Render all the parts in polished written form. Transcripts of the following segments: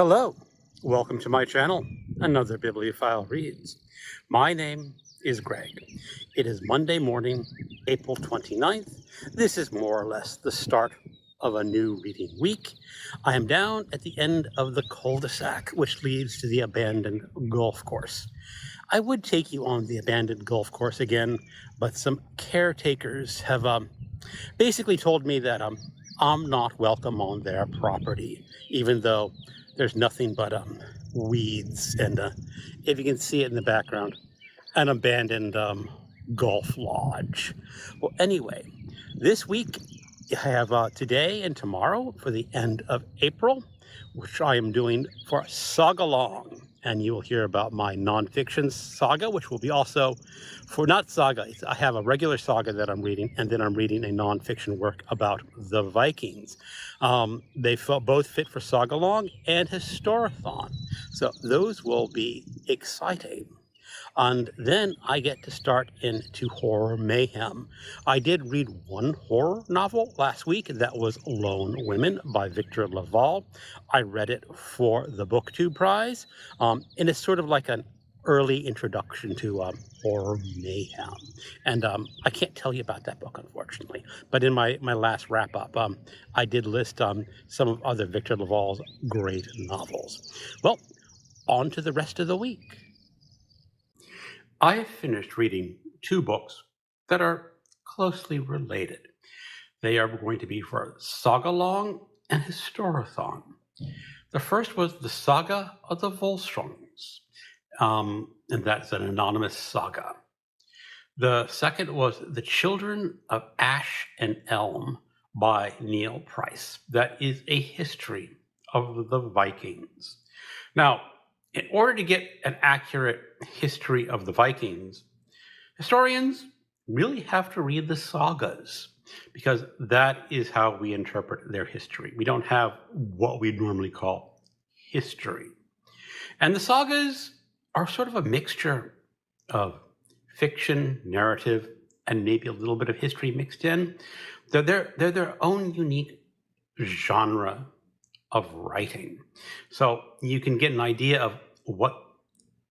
Hello, welcome to my channel, Another Bibliophile Reads. My name is Greg. It is Monday morning, April 29th. This is more or less the start of a new reading week. I am down at the end of the cul-de-sac, which leads to the abandoned golf course. I would take you on the abandoned golf course again, but some caretakers have basically told me that I'm not welcome on their property, even though there's nothing but weeds and if you can see it in the background, an abandoned golf lodge. Well, anyway, this week I have today and tomorrow for the end of April, which I am doing for Sagalong. And you will hear about my nonfiction saga, which will be also for not saga. I have a regular saga that I'm reading, and then I'm reading a nonfiction work about the Vikings. They both fit for Sagalong and Historathon. So those will be exciting. And then I get to start into horror mayhem. I did read one horror novel last week. That was Lone Women by Victor Hugo. I read it for the BookTube prize. And it's sort of like an early introduction to horror mayhem. And I can't tell you about that book, unfortunately. But in my last wrap-up, I did list some of other Victor Hugo's great novels. Well, on to the rest of the week. I have finished reading two books that are closely related. They are going to be for Sagalong and Historathon. The first was the Saga of the Volsungs, and that's an anonymous saga. The second was The Children of Ash and Elm by Neil Price. That is a history of the Vikings. Now, in order to get an accurate history of the Vikings, historians really have to read the sagas, because that is how we interpret their history. We don't have what we normally call history. And the sagas are sort of a mixture of fiction, narrative, and maybe a little bit of history mixed in. They're their own unique genre of writing. So you can get an idea of what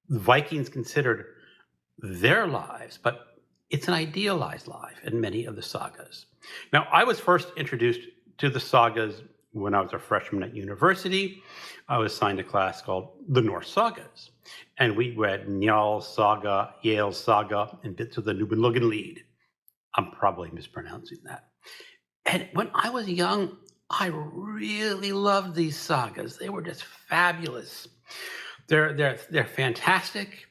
the Vikings considered their lives, but it's an idealized life in many of the sagas. Now, I was first introduced to the sagas when I was a freshman at university. I was assigned a class called the Norse Sagas, and we read Njal Saga, Yale Saga, and bits of the Nibelungenlied. I'm probably mispronouncing that. And when I was young, I really loved these sagas. They were just fabulous. They're fantastic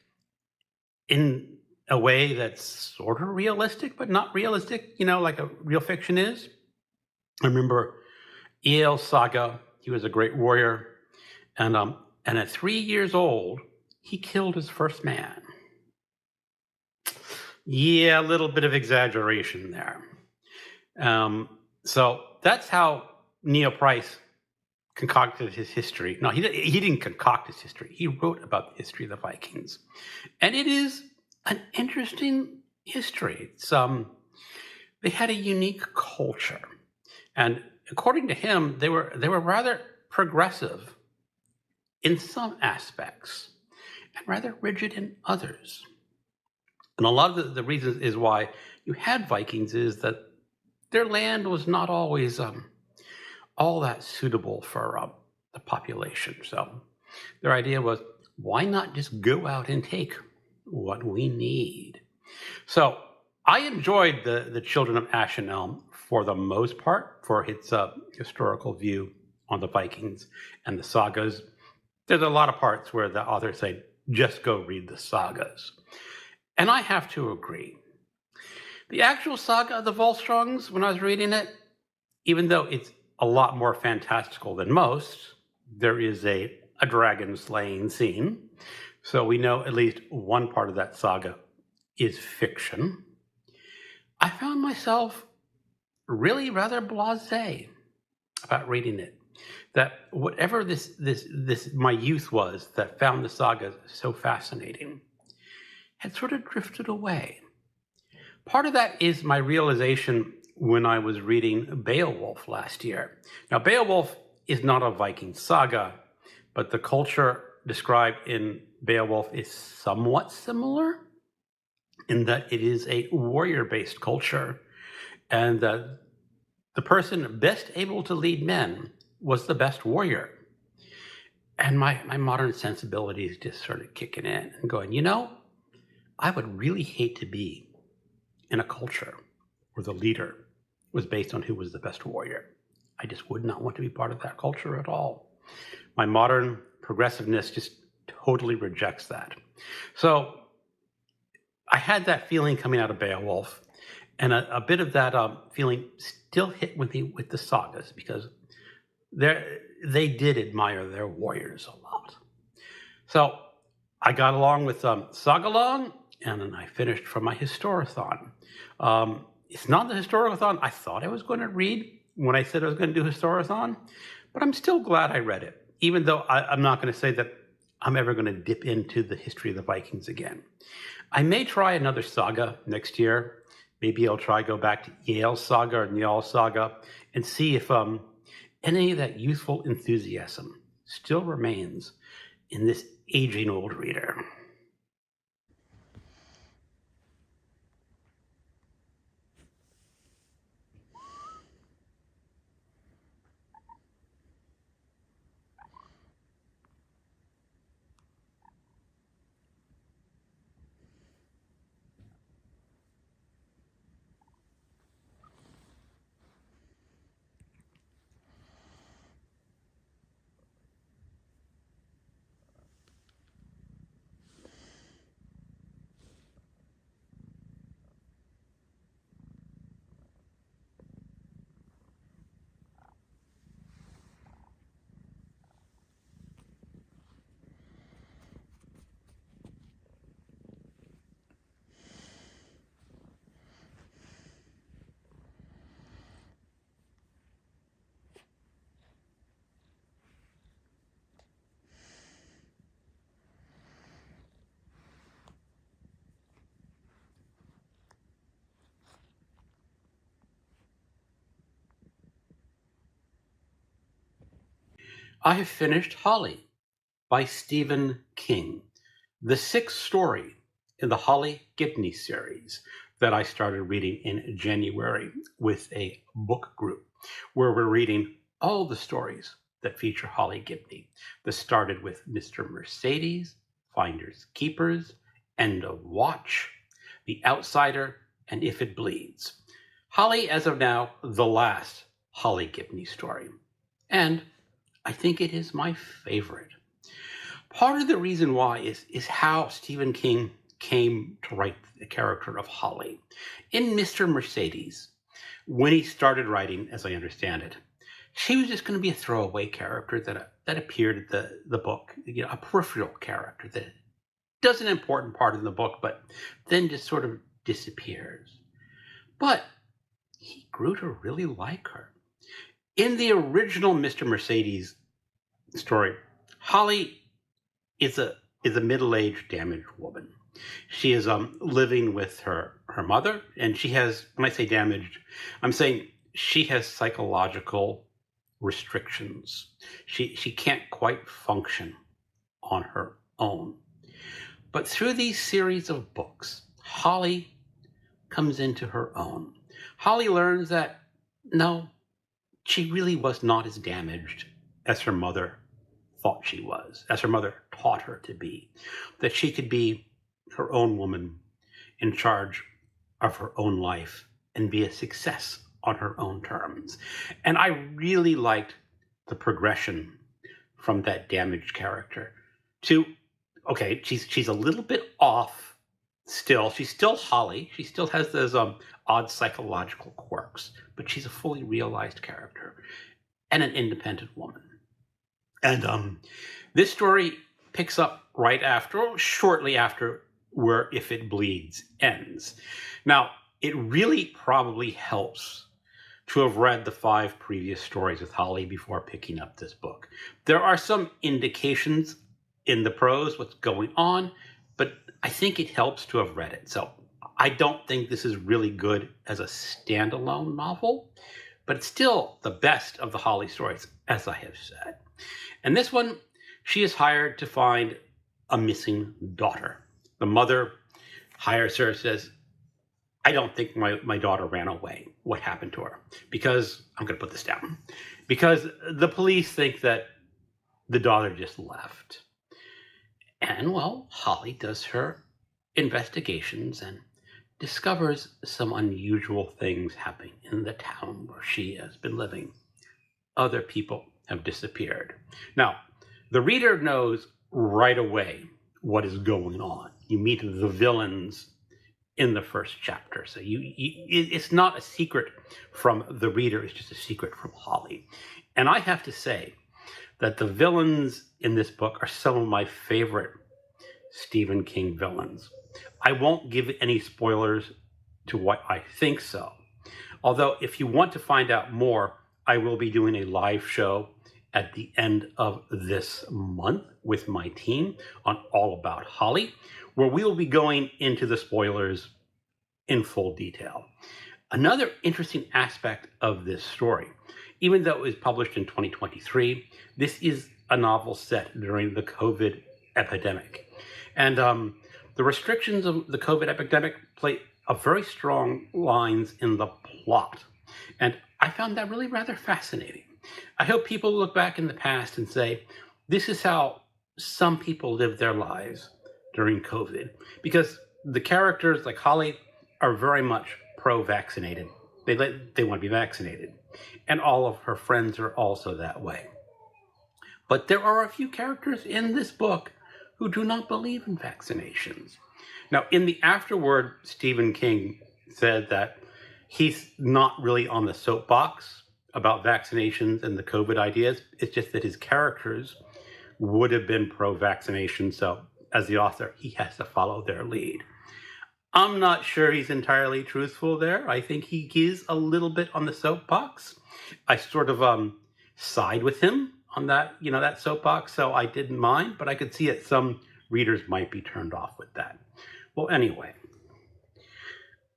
in a way that's sort of realistic, but not realistic, like a real fiction is. I remember Yale Saga. He was a great warrior, and at 3 years old, he killed his first man. Yeah, a little bit of exaggeration there. So that's how Neil Price concocted his history. No, he didn't concoct his history. He wrote about the history of the Vikings. And it is an interesting history. It's, they had a unique culture. And according to him, they were rather progressive in some aspects and rather rigid in others. And a lot of the reasons is why you had Vikings is that their land was not always all that suitable for the population. So their idea was, why not just go out and take what we need? So I enjoyed the Children of Ash and Elm for the most part, for its historical view on the Vikings and the sagas. There's a lot of parts where the authors say, just go read the sagas. And I have to agree. The actual Saga of the Volsungs, when I was reading it, even though it's a lot more fantastical than most, there is a dragon slaying scene. So we know at least one part of that saga is fiction. I found myself really rather blasé about reading it. That whatever this my youth was that found the saga so fascinating had sort of drifted away. Part of that is my realization when I was reading Beowulf last year. Now, Beowulf is not a Viking saga, but the culture described in Beowulf is somewhat similar in that it is a warrior-based culture, and that the person best able to lead men was the best warrior. And my modern sensibilities just started kicking in and going, I would really hate to be in a culture where the leader was based on who was the best warrior. I just would not want to be part of that culture at all. My modern progressiveness just totally rejects that. So I had that feeling coming out of Beowulf, and a bit of that feeling still hit with me with the sagas, because they did admire their warriors a lot. So I got along with Sagalong, and then I finished from my Historathon. It's not the Historathon I thought I was going to read when I said I was going to do Historathon, but I'm still glad I read it, even though I'm not going to say that I'm ever going to dip into the history of the Vikings again. I may try another saga next year. Maybe I'll try go back to Yale Saga or Njal Saga and see if any of that youthful enthusiasm still remains in this aging old reader. I have finished Holly by Stephen King, the sixth story in the Holly Gibney series that I started reading in January with a book group, where we're reading all the stories that feature Holly Gibney. This started with Mr. Mercedes, Finders Keepers, End of Watch, The Outsider, and If It Bleeds. Holly, as of now, the last Holly Gibney story. And I think it is my favorite. Part of the reason why is how Stephen King came to write the character of Holly. In Mr. Mercedes, when he started writing, as I understand it, she was just going to be a throwaway character that appeared at the book, a peripheral character that does an important part in the book, but then just sort of disappears. But he grew to really like her. In the original Mr. Mercedes story, Holly is a middle-aged, damaged woman. She is living with her mother, and she has, when I say damaged, I'm saying she has psychological restrictions. She can't quite function on her own. But through these series of books, Holly comes into her own. Holly learns that, no, she really was not as damaged as her mother thought she was, as her mother taught her to be, that she could be her own woman in charge of her own life and be a success on her own terms. And I really liked the progression from that damaged character to, okay, she's a little bit off still. She's still Holly. She still has those odd psychological quirks, but she's a fully realized character and an independent woman. And this story picks up right after, shortly after, where If It Bleeds ends. Now, it really probably helps to have read the 5 previous stories with Holly before picking up this book. There are some indications in the prose what's going on, but I think it helps to have read it. So I don't think this is really good as a standalone novel, but it's still the best of the Holly stories, as I have said. And this one She is hired to find a missing daughter. The mother hires her, says, I don't think my daughter ran away. What happened to her? Because, I'm going to put this down, because the police think that the daughter just left. And, well, Holly does her investigations and discovers some unusual things happening in the town where she has been living. Other people have disappeared. Now, the reader knows right away what is going on. You meet the villains in the first chapter. So it's not a secret from the reader, it's just a secret from Holly. And I have to say that the villains in this book are some of my favorite Stephen King villains. I won't give any spoilers to what I think so. Although if you want to find out more, I will be doing a live show at the end of this month with my team on All About Holly, where we will be going into the spoilers in full detail. Another interesting aspect of this story, even though it was published in 2023, this is a novel set during the COVID epidemic. And the restrictions of the COVID epidemic play a very strong lines in the plot. And I found that really rather fascinating. I hope people look back in the past and say, this is how some people live their lives during COVID. Because the characters like Holly are very much pro-vaccinated. They want to be vaccinated. And all of her friends are also that way. But there are a few characters in this book who do not believe in vaccinations. Now, in the afterword, Stephen King said that he's not really on the soapbox about vaccinations and the COVID ideas. It's just that his characters would have been pro-vaccination. So as the author, he has to follow their lead. I'm not sure he's entirely truthful there. I think he is a little bit on the soapbox. I sort of side with him on that, that soapbox, so I didn't mind, but I could see that some readers might be turned off with that. Well, anyway,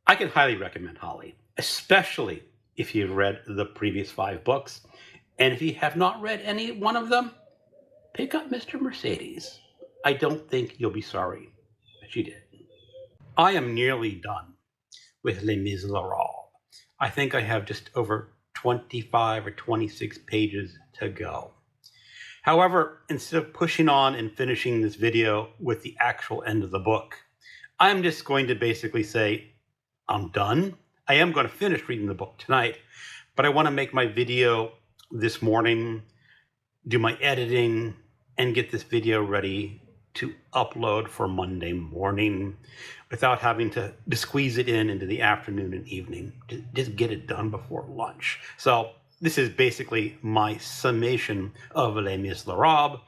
I can highly recommend Holly, especially if you've read the previous 5 books. And if you have not read any one of them, pick up Mr. Mercedes. I don't think you'll be sorry that you did. I am nearly done with Les Miserables. I think I have just over 25 or 26 pages to go. However, instead of pushing on and finishing this video with the actual end of the book, I'm just going to basically say, I'm done. I am going to finish reading the book tonight, but I want to make my video this morning, do my editing, and get this video ready to upload for Monday morning without having to squeeze it into the afternoon and evening. Just get it done before lunch. So this is basically my summation of Les Miserables,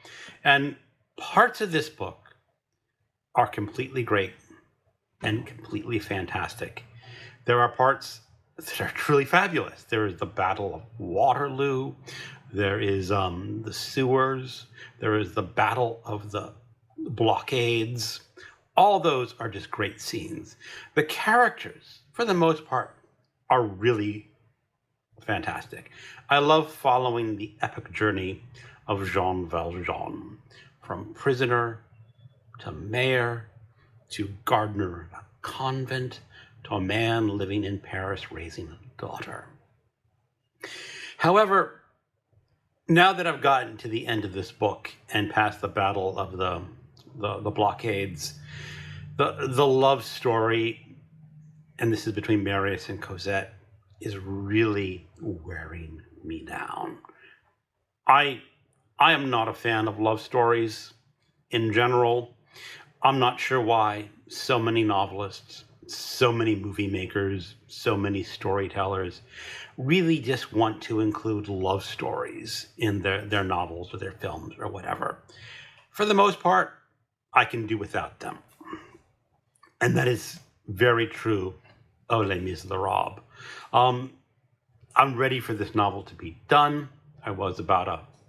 and parts of this book are completely great and completely fantastic. There are parts that are truly fabulous. There is the Battle of Waterloo. There is the sewers. There is the Battle of the Blockades. All those are just great scenes. The characters, for the most part, are really fantastic. I love following the epic journey of Jean Valjean, from prisoner to mayor to gardener of a convent to a man living in Paris raising a daughter. However, now that I've gotten to the end of this book and past the battle of the blockades, the love story, and this is between Marius and Cosette, is really wearing me down. I am not a fan of love stories in general. I'm not sure why so many novelists, so many movie makers, so many storytellers really just want to include love stories in their novels or their films or whatever. For the most part, I can do without them. And that is very true of Les Miserables. I'm ready for this novel to be done. I was about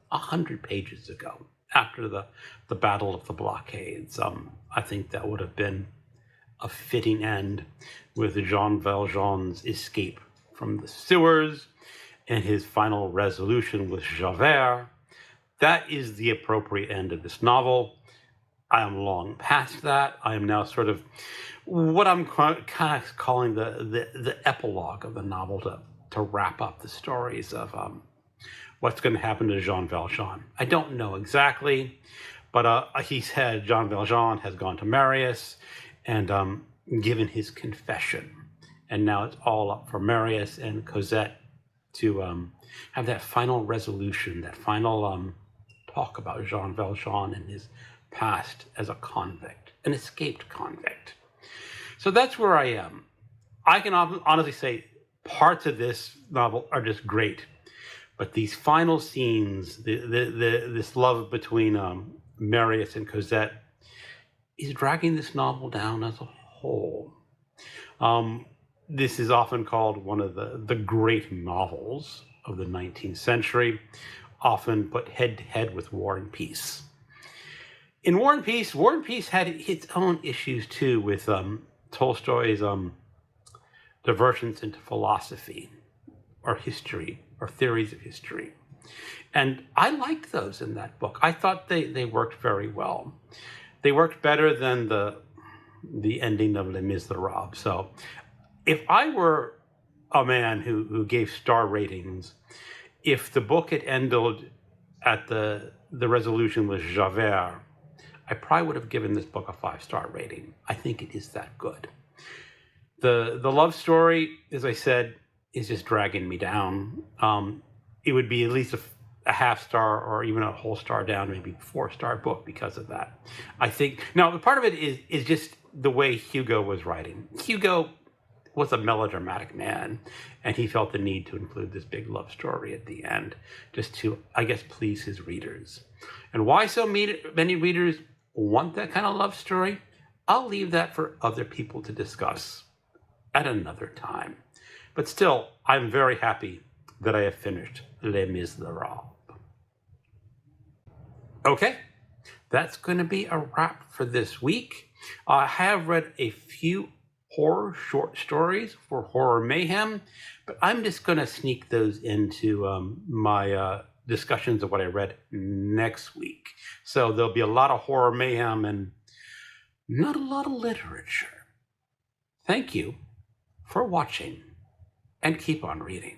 100 pages ago, after the Battle of the Blockades. I think that would have been a fitting end with Jean Valjean's escape from the sewers and his final resolution with Javert. That is the appropriate end of this novel. I am long past that. I am now sort of what I'm kind of calling the epilogue of the novel to wrap up the stories of what's going to happen to Jean Valjean. I don't know exactly, but he said Jean Valjean has gone to Marius and given his confession. And now it's all up for Marius and Cosette to have that final resolution, that final talk about Jean Valjean and his past as a convict, an escaped convict. So that's where I am. I can honestly say parts of this novel are just great, but these final scenes, this love between Marius and Cosette, is dragging this novel down as a whole. This is often called one of the great novels of the 19th century, often put head to head with War and Peace. In War and Peace had its own issues too, with Tolstoy's diversions into philosophy or history or theories of history. And I liked those in that book. I thought they worked very well. They worked better than the ending of Les Miserables. So if I were a man who gave star ratings, if the book had ended at the resolution with Javert, I probably would have given this book a 5-star rating. I think it is that good. The love story, as I said, is just dragging me down. It would be at least a half-star or even a whole star down, maybe 4-star book because of that. I think, now part of it is just the way Hugo was writing. Hugo was a melodramatic man, and he felt the need to include this big love story at the end, just to, I guess, please his readers. And why so many readers want that kind of love story? I'll leave that for other people to discuss at another time. But still, I'm very happy that I have finished Les Miserables. Okay, that's going to be a wrap for this week. I have read a few horror short stories for Horror Mayhem, but I'm just going to sneak those into my discussions of what I read next week. So there'll be a lot of Horror Mayhem and not a lot of literature. Thank you for watching, and keep on reading.